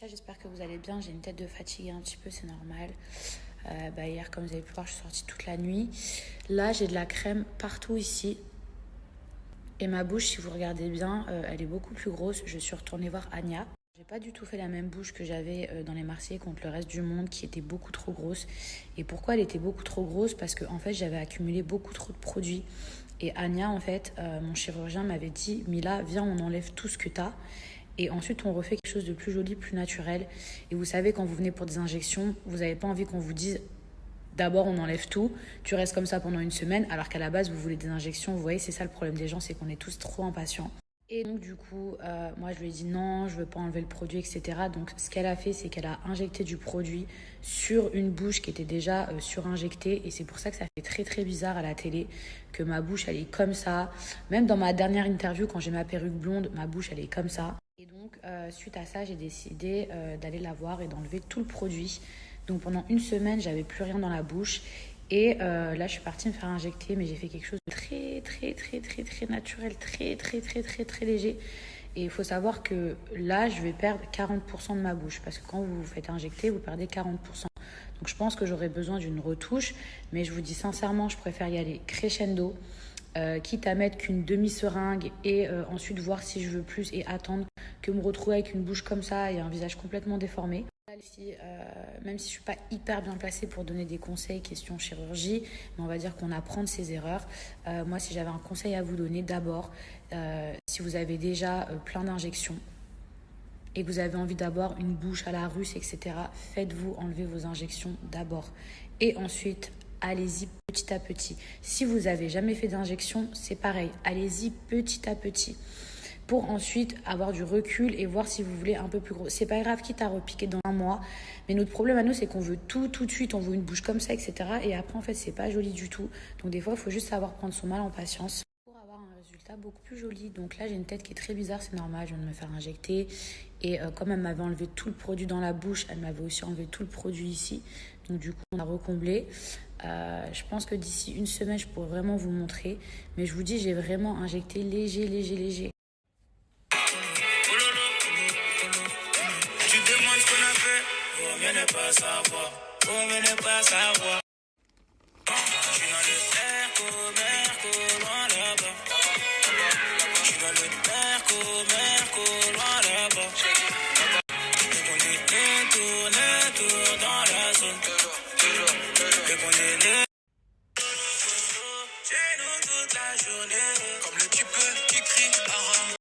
J'espère que vous allez bien. J'ai une tête de fatiguée un petit peu, c'est normal. Hier, comme vous avez pu voir, je suis sortie toute la nuit. Là, j'ai de la crème partout ici. Et ma bouche, si vous regardez bien, elle est beaucoup plus grosse. Je suis retournée voir Anya. J'ai pas du tout fait la même bouche que j'avais dans les Marseillais contre le reste du monde, qui était beaucoup trop grosse. Et pourquoi elle était beaucoup trop grosse? Parce que en fait, j'avais accumulé beaucoup trop de produits. Et Anya, en fait, mon chirurgien m'avait dit, Mila, viens, on enlève tout ce que t'as. Et ensuite, on refait quelque chose de plus joli, plus naturel. Et vous savez, quand vous venez pour des injections, vous n'avez pas envie qu'on vous dise d'abord, on enlève tout, tu restes comme ça pendant une semaine, alors qu'à la base, vous voulez des injections. Vous voyez, c'est ça le problème des gens, c'est qu'on est tous trop impatients. Et donc, du coup, moi, je lui ai dit non, je ne veux pas enlever le produit, etc. Donc, ce qu'elle a fait, c'est qu'elle a injecté du produit sur une bouche qui était déjà surinjectée. Et c'est pour ça que ça fait très, très bizarre à la télé que ma bouche, elle est comme ça. Même dans ma dernière interview, quand j'ai ma perruque blonde, ma bouche, elle est comme ça. Et donc, suite à ça, j'ai décidé d'aller la voir et d'enlever tout le produit. Donc, pendant une semaine, j'avais plus rien dans la bouche. Et là, je suis partie me faire injecter, mais j'ai fait quelque chose de très, très, très, très, très naturel, très, très, très, très, très léger. Et il faut savoir que là, je vais perdre 40% de ma bouche. Parce que quand vous vous faites injecter, vous perdez 40%. Donc, je pense que j'aurai besoin d'une retouche. Mais je vous dis sincèrement, je préfère y aller crescendo. Quitte à mettre qu'une demi-seringue et ensuite voir si je veux plus et attendre que me retrouver avec une bouche comme ça et un visage complètement déformé. Ici, même si je ne suis pas hyper bien placée pour donner des conseils question chirurgie, mais on va dire qu'on apprend de ses erreurs. Moi, si j'avais un conseil à vous donner, d'abord, si vous avez déjà plein d'injections et que vous avez envie d'avoir une bouche à la russe, etc., faites-vous enlever vos injections d'abord. Et ensuite, allez-y petit à petit. Si vous n'avez jamais fait d'injection, c'est pareil. Allez-y petit à petit pour ensuite avoir du recul et voir si vous voulez un peu plus gros. C'est pas grave, quitte à repiquer dans un mois. Mais notre problème à nous, c'est qu'on veut tout de suite. On veut une bouche comme ça, etc. Et après, en fait, c'est pas joli du tout. Donc des fois, il faut juste savoir prendre son mal en patience pour avoir un résultat beaucoup plus joli. Donc là, j'ai une tête qui est très bizarre, c'est normal. Je viens de me faire injecter. Et comme elle m'avait enlevé tout le produit dans la bouche, elle m'avait aussi enlevé tout le produit ici. Donc du coup, on a recomblé. Je pense que d'ici une semaine, je pourrai vraiment vous montrer. Mais je vous dis, j'ai vraiment injecté léger. Tu demandes ce qu'on a fait, vaut mieux ne pas savoir.